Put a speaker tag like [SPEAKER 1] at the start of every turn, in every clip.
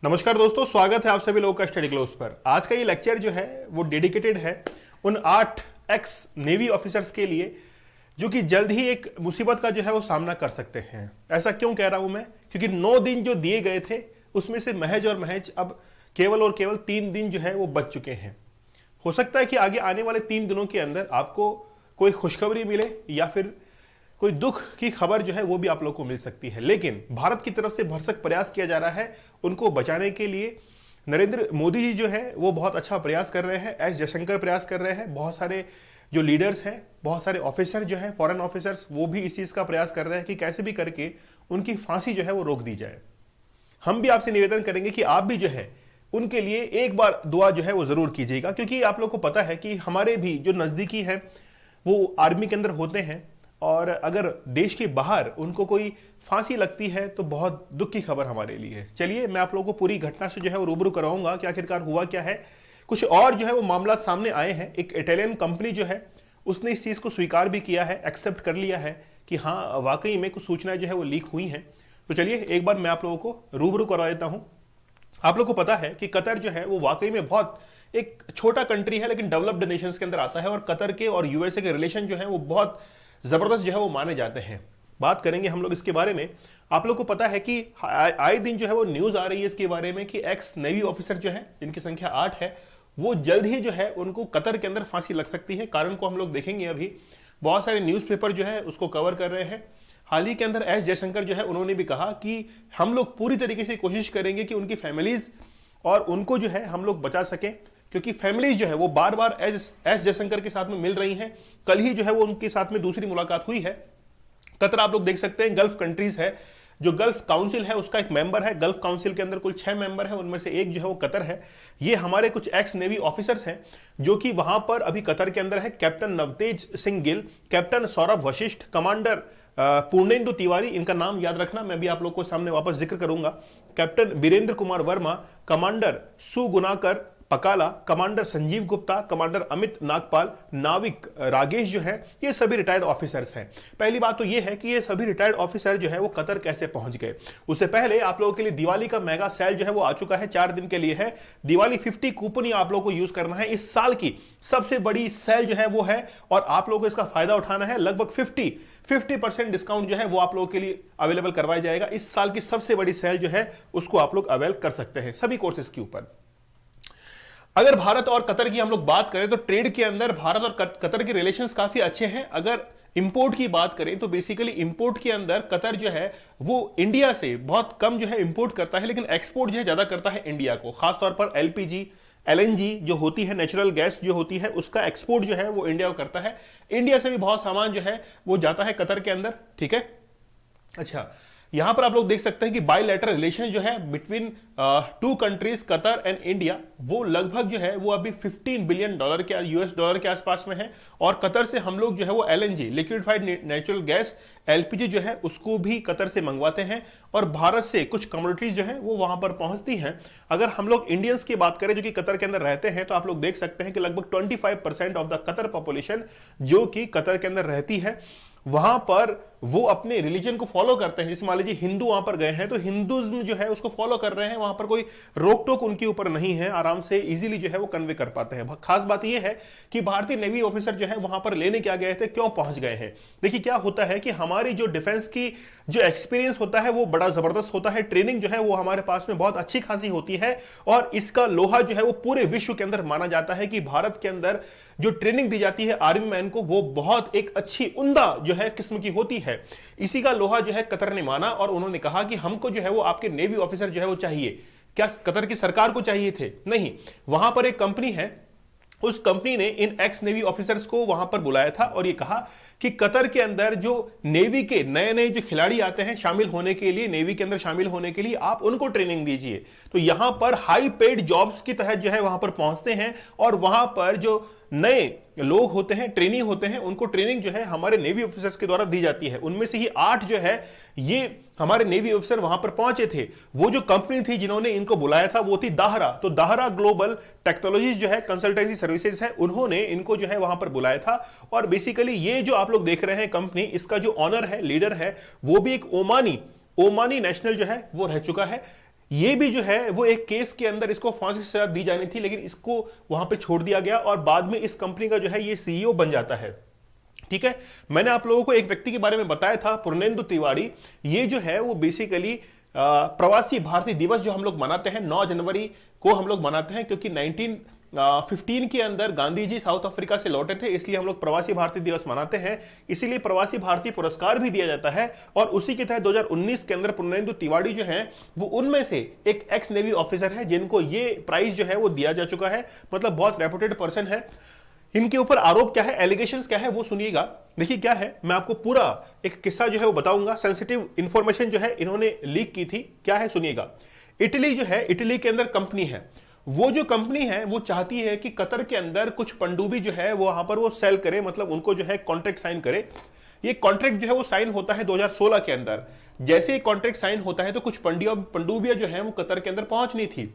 [SPEAKER 1] नमस्कार दोस्तों, स्वागत है आप सभी लोगों का स्टडी क्लोज पर। आज का ये लेक्चर जो है वो डेडिकेटेड है उन 8 एक्स नेवी ऑफिसर्स के लिए जो कि जल्द ही एक मुसीबत का जो है वो सामना कर सकते हैं। ऐसा क्यों कह रहा हूं मैं? क्योंकि 9 दिन जो दिए गए थे उसमें से महज और महज अब केवल और केवल 3 दिन जो है वो बच चुके हैं। हो सकता है कि आगे आने वाले 3 दिनों के अंदर आपको कोई खुशखबरी मिले या फिर कोई दुख की खबर जो है वो भी आप लोगों को मिल सकती है, लेकिन भारत की तरफ से भरसक प्रयास किया जा रहा है उनको बचाने के लिए। नरेंद्र मोदी जी जो है वो बहुत अच्छा प्रयास कर रहे हैं, एस जयशंकर प्रयास कर रहे हैं, बहुत सारे जो लीडर्स हैं, बहुत सारे ऑफिसर जो हैं, फॉरेन ऑफिसर्स, वो भी इस चीज़ का प्रयास कर रहे हैं कि कैसे भी करके उनकी फांसी जो है वो रोक दी जाए। हम भी आपसे निवेदन करेंगे कि आप भी जो है उनके लिए एक बार दुआ जो है वो जरूर कीजिएगा, क्योंकि आप लोग को पता है कि हमारे भी जो नज़दीकी है वो आर्मी के अंदर होते हैं और अगर देश के बाहर उनको कोई फांसी लगती है तो बहुत दुख की खबर हमारे लिए है। चलिए मैं आप लोगों को पूरी घटना से जो है वो रूबरू कराऊंगा कि आखिरकार हुआ क्या है। कुछ और जो है वो मामला सामने आए हैं। एक इटालियन कंपनी जो है उसने इस चीज़ को स्वीकार भी किया है, एक्सेप्ट कर लिया है कि हाँ वाकई में कुछ सूचनाएं जो है वो लीक हुई हैं। तो चलिए एक बार मैं आप लोगों को रूबरू करवा देता हूँ। आप लोगों को पता है कि कतर जो है वो वाकई में बहुत एक छोटा कंट्री है, लेकिन डेवलप्ड नेशंस के अंदर आता है और कतर के और यूएसए के रिलेशन जो है वो बहुत जबरदस्त जो है वो माने जाते हैं। बात करेंगे हम लोग इसके बारे में। आप लोग को पता है कि आए दिन जो है वो न्यूज आ रही है इसके बारे में कि एक्स नेवी ऑफिसर जो है जिनकी संख्या 8 है वो जल्द ही जो है उनको कतर के अंदर फांसी लग सकती है। कारण को हम लोग देखेंगे। अभी बहुत सारे न्यूज़पेपर जो है उसको कवर कर रहे हैं। हाल ही के अंदर एस जयशंकर जो है उन्होंने भी कहा कि हम लोग पूरी तरीके से कोशिश करेंगे कि उनकी फैमिलीज और उनको जो है हम लोग बचा सकें, क्योंकि फैमिलीज जो है वो बार बार एस जयशंकर के साथ में मिल रही हैं। कल ही जो है वो उनके साथ में दूसरी मुलाकात हुई है। कतर आप लोग देख सकते हैं गल्फ कंट्रीज है, जो गल्फ काउंसिल है उसका एक मेंबर है। गल्फ काउंसिल के अंदर कुल 6 मेंबर है, उनमें से एक जो है वो कतर है। ये हमारे कुछ एक्स नेवी ऑफिसर्स हैं जो कि वहां पर अभी कतर के अंदर है। Captain Navtej Singh Gill, captain Saurabh Vashishtha, commander Purnendu Tiwari, इनका नाम याद रखना, मैं भी आप लोग को सामने वापस जिक्र करूंगा। Captain Virendra Kumar Verma, commander Sugunakar Pakala, commander Sanjeev Gupta, commander Amit Nagpal, नाविक रागेश जो है, ये सभी रिटायर्ड ऑफिसर्स हैं। पहली बात तो ये है कि ये सभी रिटायर्ड ऑफिसर जो है वो कतर कैसे पहुंच गए। उससे पहले आप लोगों के लिए दिवाली का मेगा सेल जो है वो आ चुका है, 4 दिन के लिए है। दिवाली 50 कूपन आप लोगों को यूज करना है। इस साल की सबसे बड़ी सेल जो है वो है और आप लोगों को इसका फायदा उठाना है। लगभग 50% डिस्काउंट जो है वो आप लोगों के लिए अवेलेबल करवाया जाएगा। इस साल की सबसे बड़ी सेल जो है उसको आप लोग अवेल कर सकते हैं सभी कोर्सेज के ऊपर। अगर भारत और कतर की हम लोग बात करें तो ट्रेड के अंदर भारत और कतर के रिलेशंस काफी अच्छे हैं। अगर इंपोर्ट की बात करें तो बेसिकली इंपोर्ट के अंदर कतर जो है वो इंडिया से बहुत कम जो है इंपोर्ट करता है, लेकिन एक्सपोर्ट जो है ज्यादा करता है इंडिया को। खासतौर पर एलपीजी, एलएनजी जो होती है, नेचुरल गैस जो होती है, उसका एक्सपोर्ट जो है वो इंडिया को करता है। इंडिया से भी बहुत सामान जो है वो जाता है कतर के अंदर। ठीक है, अच्छा यहां पर आप लोग देख सकते हैं कि बायलैटरल रिलेशन जो है between 2 countries Qatar and India वो लगभग जो है वो अभी $15 बिलियन के यूएस डॉलर के आसपास में है। और कतर से हम लोग जो है वो LNG, liquefied natural gas, LPG जो है उसको भी कतर से मंगवाते हैं और भारत से कुछ कमोडिटीज जो है वो वहां पर पहुंचती हैं। अगर हम लोग इंडियंस की बात करें जो कि कतर के अंदर रहते हैं तो आप लोग देख सकते हैं कि लगभग 25% ऑफ द कतर पॉपुलेशन जो कि कतर के अंदर रहती है वहां पर वो अपने रिलीजन को फॉलो करते हैं। जैसे मान लीजिए हिंदू वहां पर गए हैं तो हिंदुज्म जो है उसको फॉलो कर रहे हैं, वहां पर कोई रोक टोक उनके ऊपर नहीं है, आराम से इजीली जो है वो कन्वे कर पाते हैं। खास बात यह है कि भारतीय नेवी ऑफिसर जो है वहां पर लेने क्या गए थे, क्यों पहुंच गए हैं। देखिए क्या होता है कि हमारी जो डिफेंस की जो एक्सपीरियंस होता है वो बड़ा जबरदस्त होता है। ट्रेनिंग जो है वो हमारे पास में बहुत अच्छी खासी होती है और इसका लोहा जो है वो पूरे विश्व के अंदर माना जाता है कि भारत के अंदर जो ट्रेनिंग दी जाती है आर्मी मैन को वो बहुत एक अच्छी उम्दा जो है किस्म की होती है। इसी का लोहा जो है कतर ने माना और उन्होंने कहा कि हमको जो है वो आपके नेवी ऑफिसर जो है वो चाहिए। क्या कतर की सरकार को चाहिए थे? नहीं, वहां पर एक कंपनी है, उस कंपनी ने इन एक्स नेवी ऑफिसर्स को वहां पर बुलाया था और ये कहा कि कतर के अंदर जो नेवी के नए नए जो खिलाड़ी आते हैं शामिल होने के लिए, नेवी के अंदर शामिल होने के लिए आप उनको ट्रेनिंग दीजिए। तो यहां पर हाई पेड जॉब्स की तहत जो है वहां पर पहुंचते हैं और वहां पर जो नए लोग होते हैं, ट्रेनी होते हैं, उनको ट्रेनिंग जो है हमारे नेवी ऑफिसर्स के द्वारा दी जाती है। उनमें से ही 8 जो है ये हमारे नेवी ऑफिसर वहां पर पहुंचे थे। वो जो कंपनी थी जिन्होंने इनको बुलाया था वो थी दाहरा। तो दाहरा ग्लोबल टेक्नोलॉजीज जो है कंसल्टेंसी सर्विसेज है, उन्होंने इनको जो है वहां पर बुलाया था। और बेसिकली ये जो आप लोग देख रहे हैं कंपनी, इसका जो ऑनर है, लीडर है, वो भी एक ओमानी नेशनल जो है वो रह चुका है। ये भी जो है वो एक केस के अंदर इसको फांसी की सजा दी जानी थी, लेकिन इसको वहां पे छोड़ दिया गया और बाद में इस कंपनी का जो है ये सीईओ बन जाता है। ठीक है, मैंने आप लोगों को एक व्यक्ति के बारे में बताया था, पूर्णेंदु तिवारी। ये जो है वो बेसिकली प्रवासी भारतीय दिवस जो हम लोग मनाते हैं 9 जनवरी को हम लोग मनाते हैं, क्योंकि 1915 के अंदर गांधी जी साउथ अफ्रीका से लौटे थे, इसलिए हम लोग प्रवासी भारतीय दिवस मनाते हैं। इसीलिए प्रवासी भारतीय पुरस्कार भी दिया जाता है और उसी के तहत 2019 के अंदर पूर्णेंदु तिवारी जो है वो उनमें से एक एक्स नेवी ऑफिसर है जिनको ये प्राइज जो है वो दिया जा चुका है। मतलब बहुत रेपुटेड पर्सन है। इनके ऊपर आरोप क्या है, एलिगेशंस क्या है, वो सुनिएगा। देखिए क्या है, मैं आपको पूरा एक किस्सा जो है वो बताऊंगा। सेंसिटिव इंफॉर्मेशन जो है इन्होंने लीक की थी। क्या है सुनिएगा। इटली जो है, इटली के अंदर कंपनी है, वो जो कंपनी है वो चाहती है कि कतर के अंदर कुछ पनडुब्बी जो है वो वहां पर वो सेल करे, मतलब उनको जो है कॉन्ट्रैक्ट साइन करे। ये कॉन्ट्रैक्ट जो है वो साइन होता है 2016 के अंदर। जैसे ही कॉन्ट्रैक्ट साइन होता है तो कुछ पनडुब्बियां जो है वो कतर के अंदर पहुंचनी थी।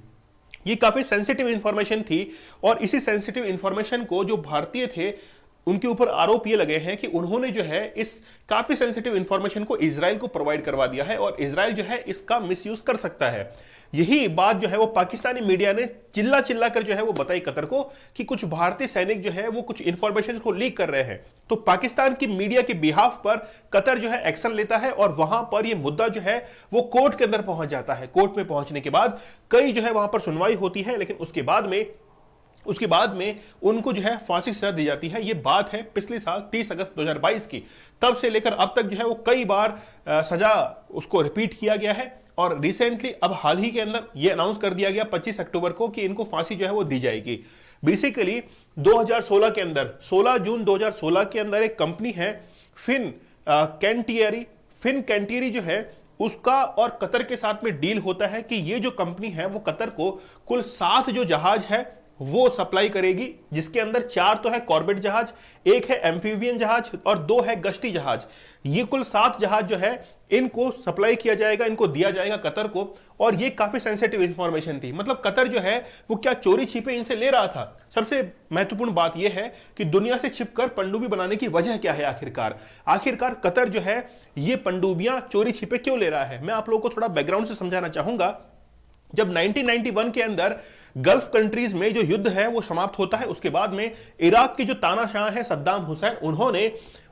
[SPEAKER 1] ये काफी सेंसिटिव इंफॉर्मेशन थी और इसी सेंसिटिव इंफॉर्मेशन को जो भारतीय थे उनके ऊपर आरोप ये लगे हैं कि उन्होंने जो है इस काफी सेंसिटिव इंफॉर्मेशन को इजराइल को प्रोवाइड करवा दिया है और इजराइल जो है इसका मिसयूज कर सकता है। यही बात जो है वो पाकिस्तानी मीडिया ने चिल्ला चिल्ला कर जो है वो बताई कतर को कि कुछ भारतीय सैनिक जो है वो कुछ इंफॉर्मेशन को लीक कर रहे हैं। तो पाकिस्तान की मीडिया के बिहाफ पर कतर जो है एक्शन लेता है और वहां पर ये मुद्दा जो है वो कोर्ट के अंदर पहुंच जाता है। कोर्ट में पहुंचने के बाद कई जो है वहां पर सुनवाई होती है, लेकिन उसके बाद में उनको जो है फांसी सजा दी जाती है। ये बात है पिछले साल 30 अगस्त 2022 की। तब से लेकर अब तक जो है वो कई बार सजा उसको रिपीट किया गया है और रिसेंटली अब हाल ही के अंदर ये अनाउंस कर दिया गया 25 अक्टूबर को कि इनको फांसी जो है वो दी जाएगी। बेसिकली 2016 के अंदर 16 जून 2016 के अंदर एक कंपनी है फिन कैंटियरी जो है उसका और कतर के साथ में डील होता है कि ये जो कंपनी है वो कतर को कुल 7 जो जहाज है वो सप्लाई करेगी, जिसके अंदर 4 तो है कॉर्बेट जहाज, 1 है एम्फीबियन जहाज और 2 है गश्ती जहाज। ये कुल 7 जहाज जो है इनको सप्लाई किया जाएगा, इनको दिया जाएगा कतर को। और ये काफी सेंसिटिव इंफॉर्मेशन थी। मतलब कतर जो है वो क्या चोरी छिपे इनसे ले रहा था। सबसे महत्वपूर्ण बात यह है कि दुनिया से छिपकर पनडुब्बी बनाने की वजह क्या है। आखिरकार कतर जो है ये पनडुब्बियां चोरी छिपे क्यों ले रहा है। मैं आप लोगों को थोड़ा बैकग्राउंड से समझाना चाहूंगा। जब 1991 के अंदर गल्फ कंट्रीज में जो युद्ध है वो समाप्त होता है, उसके बाद में इराक की जो तानाशाह है सद्दाम हुसैन,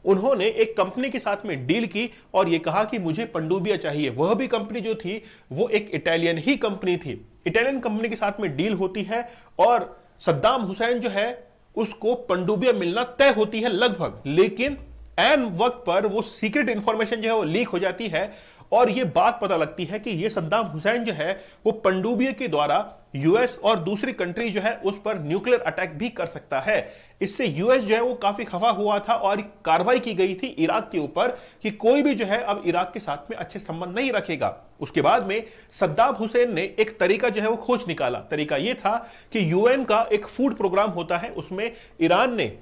[SPEAKER 1] उन्होंने एक कंपनी के साथ में डील की और ये कहा कि मुझे पनडुब्बियां चाहिए। वह भी कंपनी जो थी वो एक इटालियन ही कंपनी थी। इटालियन कंपनी के साथ में डील होती है और सद्दाम हुसैन जो है उसको पनडुब्बियां मिलना तय होती है लगभग, लेकिन एन वक्त पर वो सीक्रेट इंफॉर्मेशन जो है वो लीक हो जाती है और ये बात पता लगती है कि ये सद्दाम हुसैन जो है वो पनडुब्बियों के द्वारा यूएस और दूसरी कंट्री जो है उस पर न्यूक्लियर अटैक भी कर सकता है। इससे यूएस जो है वो काफी खफा हुआ था और कार्रवाई की गई थी इराक के ऊपर कि कोई भी जो है अब इराक के साथ में अच्छे संबंध नहीं रखेगा। उसके बाद में सद्दाम हुसैन ने एक तरीका जो है वो खोज निकाला। तरीका ये था कि यूएन का एक फूड प्रोग्राम होता है, उसमें ईरान ने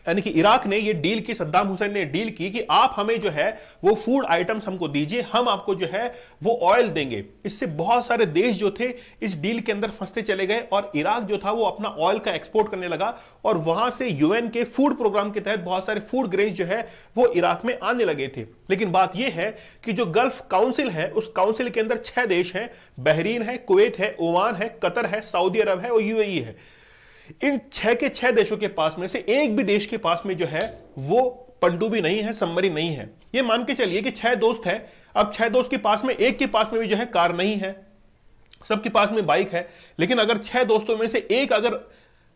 [SPEAKER 1] यानी कि इराक ने ये डील की, सद्दाम हुसैन ने डील की कि आप हमें जो है वो फूड आइटम्स हमको दीजिए, हम आपको जो है वो ऑयल देंगे। इससे बहुत सारे देश जो थे इस डील के अंदर फंसते चले गए और इराक जो था वो अपना ऑयल का एक्सपोर्ट करने लगा और वहां से यूएन के फूड प्रोग्राम के तहत बहुत सारे फूड ग्रेन्स जो है वो इराक में आने लगे थे। लेकिन बात यह है कि जो गल्फ काउंसिल है उस काउंसिल के अंदर 6 देश हैं, बहरीन है, कुवैत है, ओमान है, कतर है, सऊदी अरब है और यूएई है। इन 6 के 6 देशों के पास में से एक भी देश के पास में जो है वो पनडुब्बी नहीं है, सबमरीन नहीं है। ये मान के चलिए कि 6 दोस्त हैं, अब 6 दोस्त के पास में एक के पास में भी जो है कार नहीं है, सबके पास में बाइक है। लेकिन अगर 6 दोस्तों में से एक अगर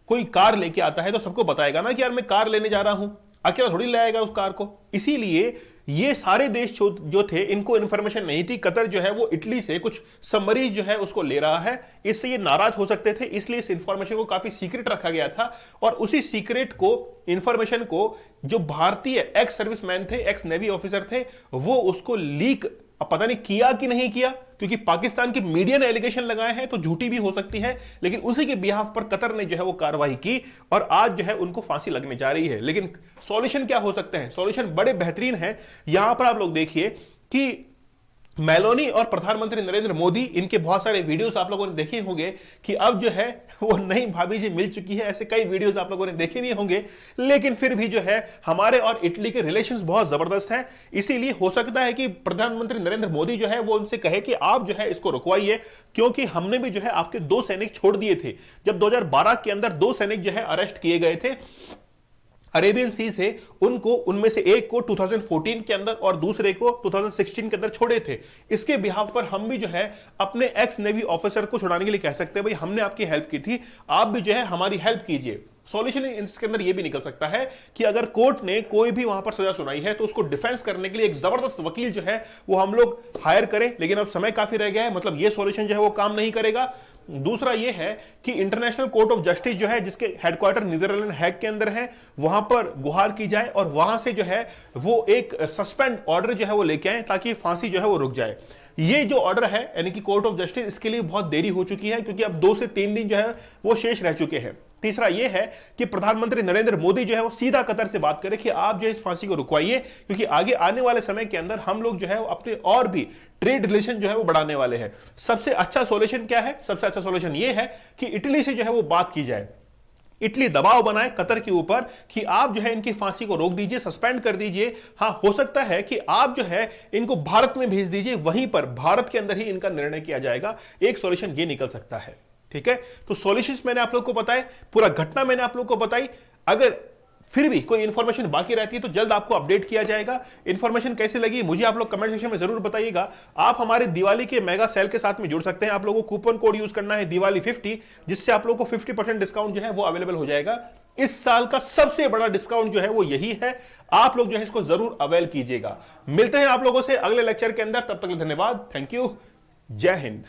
[SPEAKER 1] कोई कार लेके आता है तो सबको बताएगा ना कि यार मैं कार लेने जा रहा हूं, अकेला थोड़ी ले आएगा उस कार को। इसीलिए ये सारे देश जो थे इनको इंफॉर्मेशन नहीं थी। कतर जो है वो इटली से कुछ सबमरीन जो है उसको ले रहा है, इससे ये नाराज हो सकते थे, इसलिए इस इंफॉर्मेशन को काफी सीक्रेट रखा गया था। और उसी सीक्रेट को, इंफॉर्मेशन को जो भारतीय एक्स सर्विसमैन थे, एक्स नेवी ऑफिसर थे, वो उसको लीक अब पता नहीं किया कि नहीं किया, क्योंकि पाकिस्तान की मीडिया ने एलिगेशन लगाए हैं तो झूठी भी हो सकती है, लेकिन उसी के बिहाफ पर कतर ने जो है वो कार्रवाई की और आज जो है उनको फांसी लगने जा रही है। लेकिन सॉल्यूशन क्या हो सकते हैं? सॉल्यूशन बड़े बेहतरीन है। यहां पर आप लोग देखिए कि मेलोनी और प्रधानमंत्री नरेंद्र मोदी, इनके बहुत सारे वीडियोस आप लोगों ने देखे होंगे कि अब जो है वो नई भाभी जी मिल चुकी है। ऐसे कई वीडियोस आप लोगों ने देखे भी होंगे, लेकिन फिर भी जो है हमारे और इटली के रिलेशंस बहुत जबरदस्त हैं। इसीलिए हो सकता है कि प्रधानमंत्री नरेंद्र मोदी जो है वो उनसे कहे कि आप जो है इसको रुकवाइए, क्योंकि हमने भी जो है आपके 2 सैनिक छोड़ दिए थे। जब 2012 के अंदर 2 सैनिक जो है अरेस्ट किए गए थे अरेबियन सी से, उनको उनमें से एक को 2014 के अंदर और दूसरे को 2016 के अंदर छोड़े थे। इसके बिहाफ पर हम भी जो है अपने एक्स नेवी ऑफिसर को छुड़ाने के लिए कह सकते हैं भाई हमने आपकी हेल्प की थी, आप भी जो है हमारी हेल्प कीजिए। सॉल्यूशन इसके अंदर यह भी निकल सकता है कि अगर कोर्ट ने कोई भी वहां पर सजा सुनाई है तो उसको डिफेंस करने के लिए एक जबरदस्त वकील जो है वो हम लोग हायर करें, लेकिन अब समय काफी रह गया है, मतलब यह सॉल्यूशन जो है वो काम नहीं करेगा। दूसरा यह है कि इंटरनेशनल कोर्ट ऑफ जस्टिस जो है, जिसके हेडक्वार्टर नीदरलैंड हैग के अंदर है, वहां पर गुहार की जाए और वहां से जो है वो एक सस्पेंड ऑर्डर जो है वो लेके आए ताकि फांसी जो है वो रुक जाए। ये जो ऑर्डर है यानी कि कोर्ट ऑफ जस्टिस, इसके लिए बहुत देरी हो चुकी है क्योंकि अब 2 से 3 दिन जो है वो शेष रह चुके हैं। तीसरा यह है कि प्रधानमंत्री नरेंद्र मोदी जो है वो सीधा कतर से बात करें कि आप जो है इस फांसी को रुकवाइए, क्योंकि आगे आने वाले समय के अंदर हम लोग जो है अपने और भी ट्रेड रिलेशन जो है वो बढ़ाने वाले हैं। सबसे अच्छा सॉल्यूशन क्या है? सबसे अच्छा सॉल्यूशन यह है कि इटली से जो है वो बात की जाए, इटली दबाव बनाए कतर के ऊपर कि आप जो है इनकी फांसी को रोक दीजिए, सस्पेंड कर दीजिए। हां, हो सकता है कि आप जो है इनको भारत में भेज दीजिए, वहीं पर भारत के अंदर ही इनका निर्णय किया जाएगा। एक सॉल्यूशन ये निकल सकता है। ठीक है, तो सॉल्यूशंस मैंने आप लोग को बताए, पूरा घटना मैंने आप लोग को बताई। अगर फिर भी कोई इंफॉर्मेशन बाकी रहती है तो जल्द आपको अपडेट किया जाएगा। इंफॉर्मेशन कैसे लगी मुझे आप लोग कमेंट सेक्शन में जरूर बताइएगा। आप हमारे दिवाली के मेगा सेल के साथ में जुड़ सकते हैं। आप लोगों को कूपन कोड यूज करना है दिवाली 50, जिससे आप लोगों को 50% डिस्काउंट जो है वो अवेलेबल हो जाएगा। इस साल का सबसे बड़ा डिस्काउंट जो है वो यही है, आप लोग जो है इसको जरूर अवेल कीजिएगा। मिलते हैं आप लोगों से अगले लेक्चर के अंदर, तब तक धन्यवाद, थैंक यू, जय हिंद।